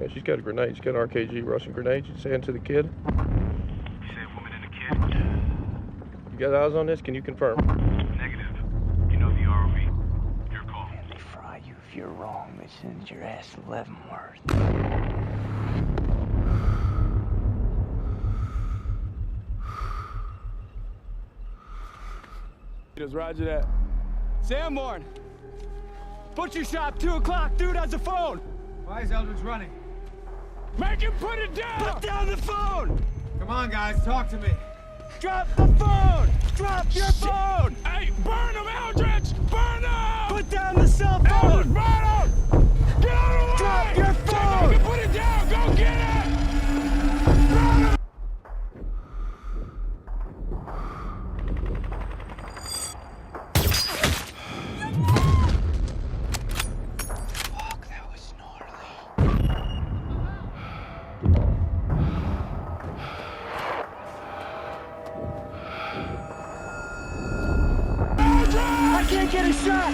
Yeah, she's got a grenade. She's got an RKG Russian grenade. She's saying to the kid. You say a woman and a kid? You got eyes on this? Can you confirm? Negative. You know the ROV. Your call. And they fry you if you're wrong. They send your ass to Leavenworth. Roger that. Sanborn! Butcher shop, 2 o'clock. Dude has the phone! Why is Eldridge running? Make him put it down! Put down the phone! Come on, guys, talk to me. Drop the phone! Drop your phone! Hey, burn him, Eldridge! Burn him! Put down the cell phone! Eldridge, burn him! Get out of the way! Drop your phone! Make him put it down! Go get it! Burn him! I can't get a shot!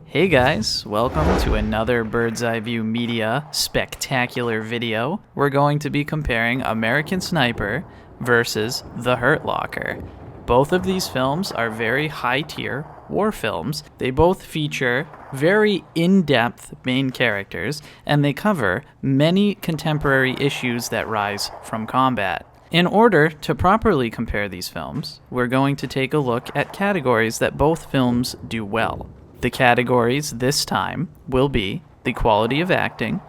Hey guys, welcome to another Bird's Eye View Media spectacular video. We're going to be comparing American Sniper versus The Hurt Locker. Both of these films are very high-tier war films. They both feature very in-depth main characters, and they cover many contemporary issues that rise from combat. In order to properly compare these films, we're going to take a look at categories that both films do well. The categories this time will be the quality of acting,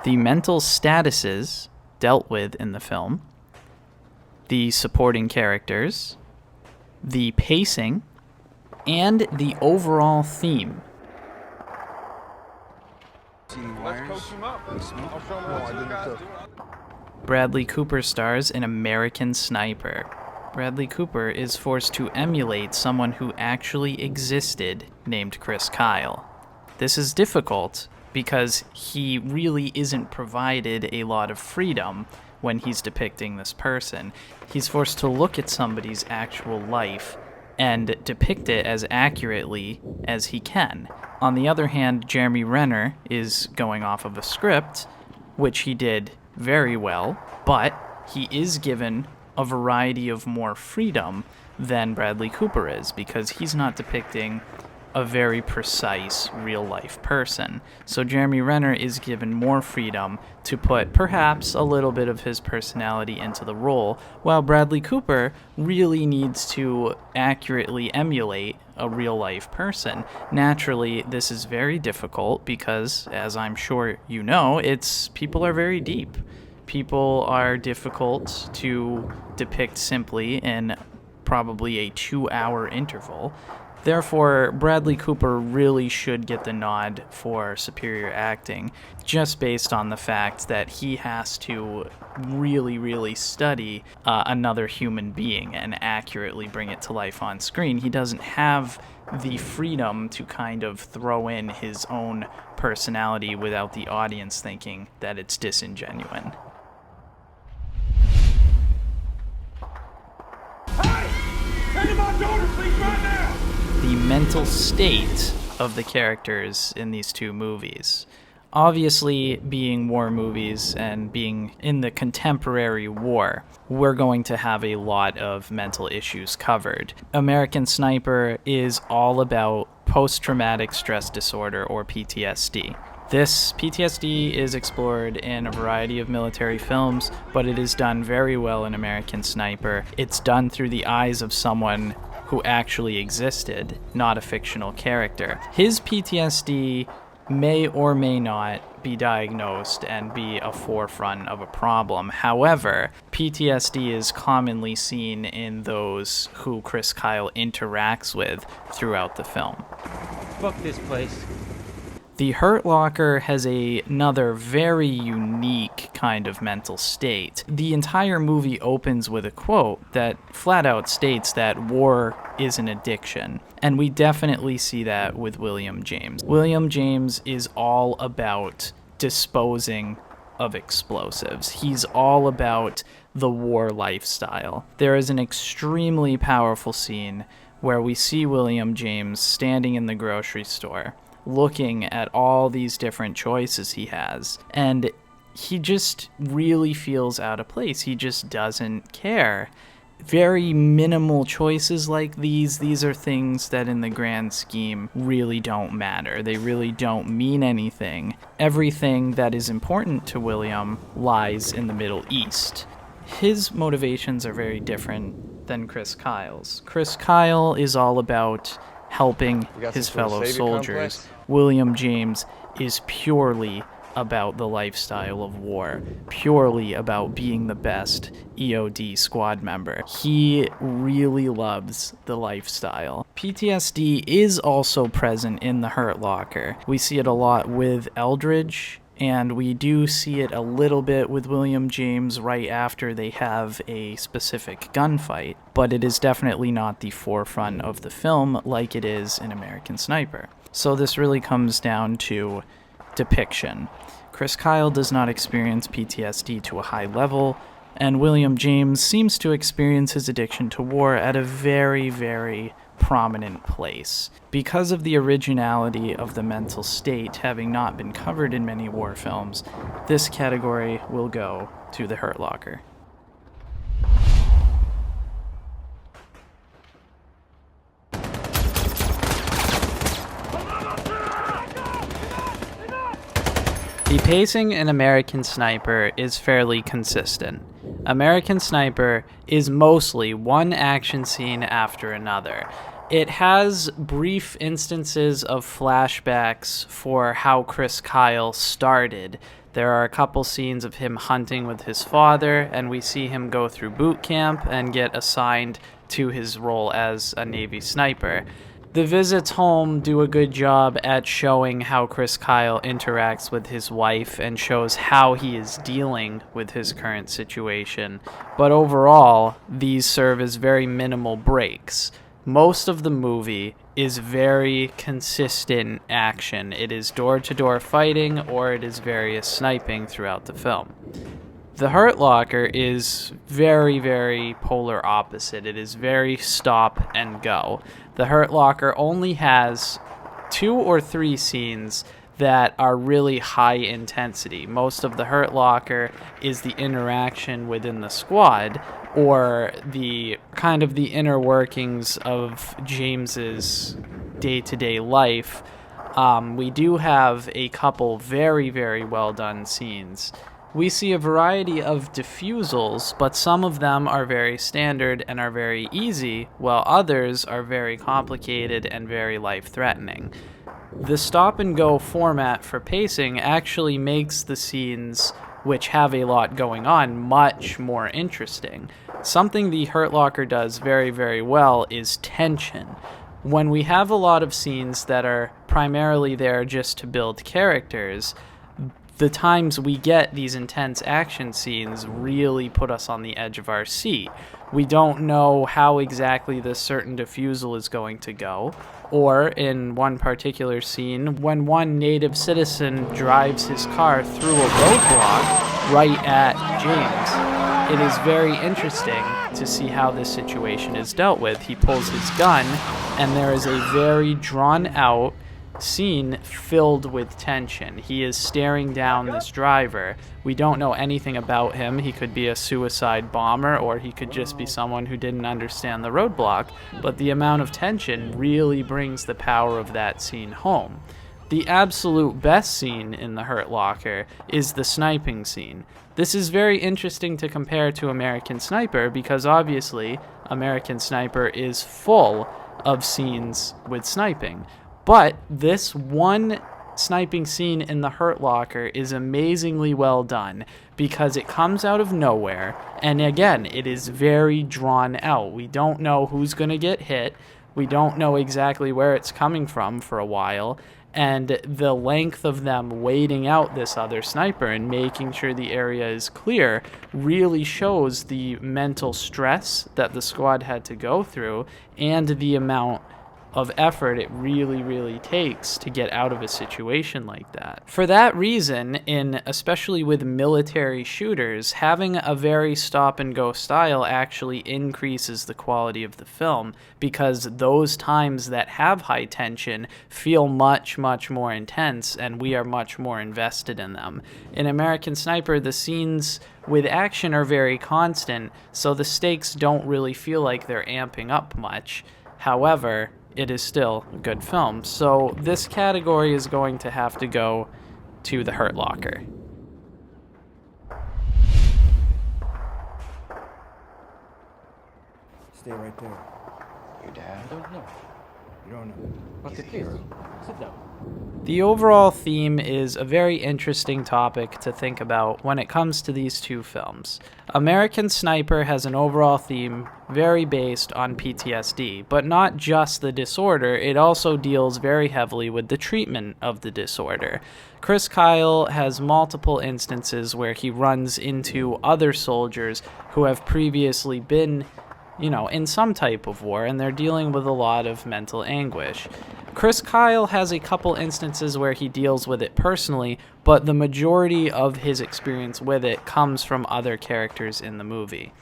the mental statuses dealt with in the film, the supporting characters, the pacing, and the overall theme. Let's coach him up. I'll show him what you guys do. Bradley Cooper stars in American Sniper. Bradley Cooper is forced to emulate someone who actually existed named Chris Kyle. This is difficult because he really isn't provided a lot of freedom when he's depicting this person. He's forced to look at somebody's actual life and depict it as accurately as he can. On the other hand, Jeremy Renner is going off of a script, which he did very well, but he is given a variety of more freedom than Bradley Cooper is, because he's not depicting a very precise real-life person. So Jeremy Renner is given more freedom to put perhaps a little bit of his personality into the role, while Bradley Cooper really needs to accurately emulate a real-life person. Naturally, this is very difficult because, as I'm sure you know, people are very deep. People are difficult to depict simply in probably a 2-hour interval. Therefore, Bradley Cooper really should get the nod for superior acting, just based on the fact that he has to really study another human being and accurately bring it to life on screen. He doesn't have the freedom to kind of throw in his own personality without the audience thinking that it's disingenuous. The mental state of the characters in these two movies. Obviously, being war movies and being in the contemporary war, we're going to have a lot of mental issues covered. American Sniper is all about post-traumatic stress disorder, or PTSD. This PTSD is explored in a variety of military films, but it is done very well in American Sniper. It's done through the eyes of someone who actually existed, not a fictional character. His PTSD may or may not be diagnosed and be a forefront of a problem. However, PTSD is commonly seen in those who Chris Kyle interacts with throughout the film. Fuck this place. The Hurt Locker has another very unique kind of mental state. The entire movie opens with a quote that flat out states that war is an addiction. And we definitely see that with William James. William James is all about disposing of explosives. He's all about the war lifestyle. There is an extremely powerful scene where we see William James standing in the grocery store, looking at all these different choices he has, and he just really feels out of place. He just doesn't care. Very minimal choices like these are things that in the grand scheme really don't matter. They really don't mean anything. Everything that is important to William lies in the Middle East. His motivations are very different than Chris Kyle's. Chris Kyle is all about helping his fellow soldiers. Complex? William James is purely about the lifestyle of war, purely about being the best EOD squad member. He really loves the lifestyle. PTSD is also present in the Hurt Locker. We see it a lot with Eldridge, and we do see it a little bit with William James right after they have a specific gunfight, but it is definitely not the forefront of the film like it is in American Sniper. So this really comes down to depiction. Chris Kyle does not experience PTSD to a high level, and William James seems to experience his addiction to war at a very, very prominent place. Because of the originality of the mental state having not been covered in many war films, this category will go to the Hurt Locker. The pacing in American Sniper is fairly consistent. American Sniper is mostly one action scene after another. It has brief instances of flashbacks for how Chris Kyle started. There are a couple scenes of him hunting with his father, and we see him go through boot camp and get assigned to his role as a Navy sniper. The visits home do a good job at showing how Chris Kyle interacts with his wife and shows how he is dealing with his current situation. But overall, these serve as very minimal breaks. Most of the movie is very consistent action. It is door-to-door fighting, or it is various sniping throughout the film. The Hurt Locker is very, very polar opposite. It is very stop and go. The Hurt Locker only has 2 or 3 scenes that are really high intensity. Most of the Hurt Locker is the interaction within the squad, or the kind of the inner workings of James's day-to-day life. We do have a couple very, very well done scenes. We see a variety of defusals, but some of them are very standard and are very easy, while others are very complicated and very life-threatening. The stop-and-go format for pacing actually makes the scenes which have a lot going on much more interesting. Something the Hurt Locker does very, very well is tension. When we have a lot of scenes that are primarily there just to build characters, the times we get these intense action scenes really put us on the edge of our seat. We don't know how exactly this certain defusal is going to go, or in one particular scene, when one native citizen drives his car through a roadblock right at James. It is very interesting to see how this situation is dealt with. He pulls his gun, and there is a very drawn-out scene filled with tension. He is staring down this driver. We don't know anything about him. He could be a suicide bomber, or he could just be someone who didn't understand the roadblock, but the amount of tension really brings the power of that scene home. The absolute best scene in the Hurt Locker is the sniping scene. This is very interesting to compare to American Sniper because obviously American Sniper is full of scenes with sniping. But this one sniping scene in the Hurt Locker is amazingly well done because it comes out of nowhere, and again, it is very drawn out. We don't know who's going to get hit. We don't know exactly where it's coming from for a while, And the length of them waiting out this other sniper and making sure the area is clear really shows the mental stress that the squad had to go through and the amount of effort it really takes to get out of a situation like that. For that reason, especially with military shooters, having a very stop and go style actually increases the quality of the film, because those times that have high tension feel much more intense, and we are much more invested in them. In American Sniper, the scenes with action are very constant, so the stakes don't really feel like they're amping up much. However, it is still a good film. So this category is going to have to go to The Hurt Locker. Stay right there. Your dad? I don't know. You don't know. Okay, please. Sit down. The overall theme is a very interesting topic to think about when it comes to these two films. American Sniper has an overall theme very based on PTSD, but not just the disorder, it also deals very heavily with the treatment of the disorder. Chris Kyle has multiple instances where he runs into other soldiers who have previously been, in some type of war, and they're dealing with a lot of mental anguish. Chris Kyle has a couple instances where he deals with it personally, but the majority of his experience with it comes from other characters in the movie.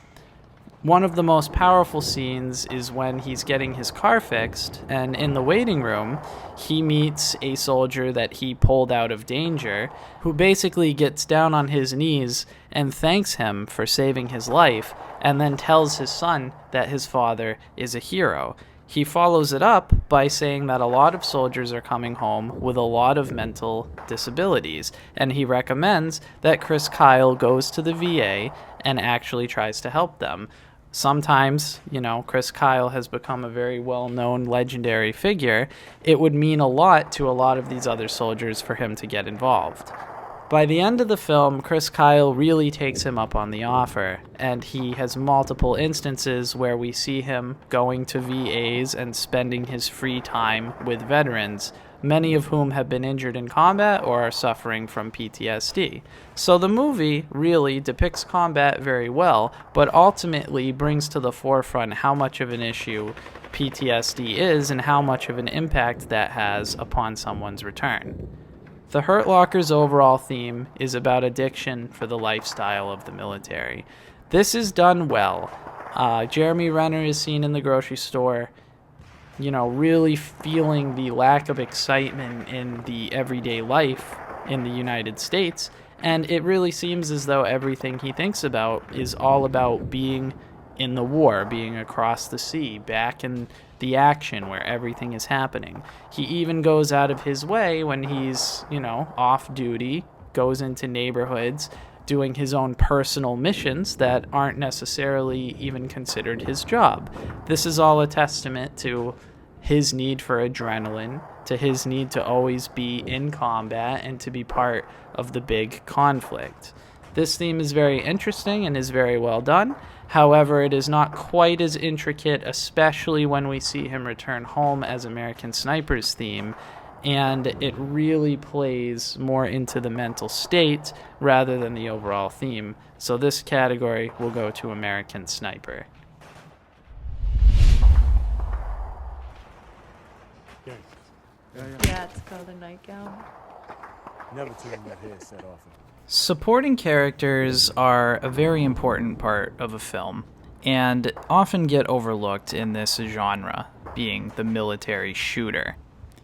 One of the most powerful scenes is when he's getting his car fixed, and in the waiting room, he meets a soldier that he pulled out of danger, who basically gets down on his knees and thanks him for saving his life, and then tells his son that his father is a hero. He follows it up by saying that a lot of soldiers are coming home with a lot of mental disabilities, and he recommends that Chris Kyle goes to the VA and actually tries to help them. Sometimes, Chris Kyle has become a very well-known legendary figure. It would mean a lot to a lot of these other soldiers for him to get involved. By the end of the film, Chris Kyle really takes him up on the offer, and he has multiple instances where we see him going to VAs and spending his free time with veterans, many of whom have been injured in combat or are suffering from PTSD. So the movie really depicts combat very well, but ultimately brings to the forefront how much of an issue PTSD is and how much of an impact that has upon someone's return. The Hurt Locker's overall theme is about addiction for the lifestyle of the military. This is done well. Jeremy Renner is seen in the grocery store, really feeling the lack of excitement in the everyday life in the United States, and it really seems as though everything he thinks about is all about being in the war, being across the sea, back in the action where everything is happening. He even goes out of his way when he's, off duty, goes into neighborhoods, doing his own personal missions that aren't necessarily even considered his job. This is all a testament to his need for adrenaline, to his need to always be in combat and to be part of the big conflict. This theme is very interesting and is very well done. However, it is not quite as intricate, especially when we see him return home as American Sniper's theme, and it really plays more into the mental state rather than the overall theme. So this category will go to American Sniper. Yeah, it's called a nightgown. Never turn that head set off. Supporting characters are a very important part of a film and often get overlooked in this genre, being the military shooter.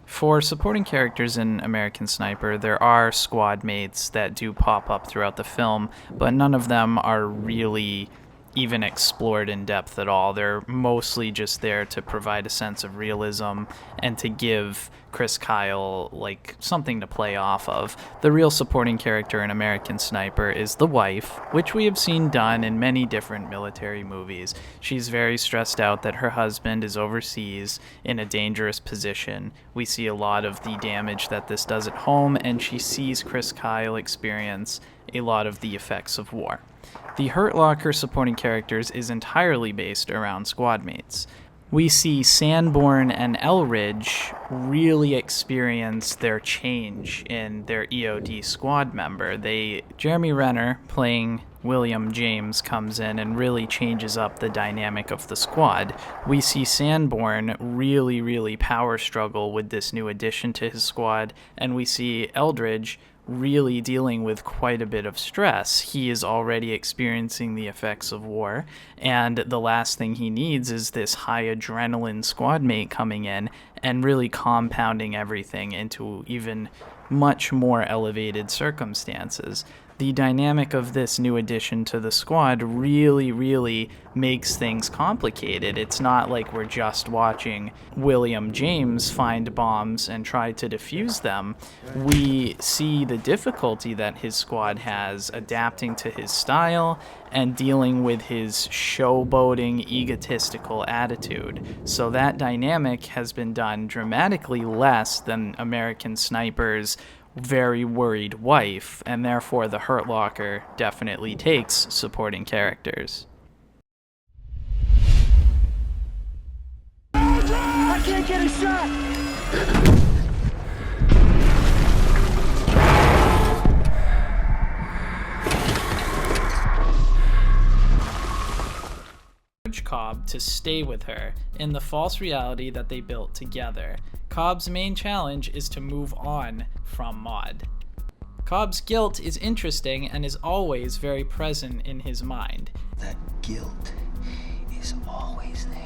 For supporting characters in American Sniper, there are squad mates that do pop up throughout the film, but none of them are really even explored in depth at all. They're mostly just there to provide a sense of realism and to give Chris Kyle something to play off of. The real supporting character in American Sniper is the wife, which we have seen done in many different military movies. She's very stressed out that her husband is overseas in a dangerous position. We see a lot of the damage that this does at home, and she sees Chris Kyle experience a lot of the effects of war. The Hurt Locker supporting characters is entirely based around squad mates. We see Sanborn and Eldridge really experience their change in their EOD squad member. Jeremy Renner, playing William James, comes in and really changes up the dynamic of the squad. We see Sanborn really power struggle with this new addition to his squad, and we see Eldridge really dealing with quite a bit of stress. He is already experiencing the effects of war, and the last thing he needs is this high adrenaline squad mate coming in and really compounding everything into even much more elevated circumstances. The dynamic of this new addition to the squad really makes things complicated. It's not like we're just watching William James find bombs and try to defuse them. We see the difficulty that his squad has adapting to his style and dealing with his showboating, egotistical attitude. So that dynamic has been done dramatically less than American Sniper's very worried wife, and therefore the Hurt Locker definitely takes supporting characters. I can't get a shot! Cobb to stay with her in the false reality that they built together. Cobb's main challenge is to move on from Maud. Cobb's guilt is interesting and is always very present in his mind. That guilt is always there.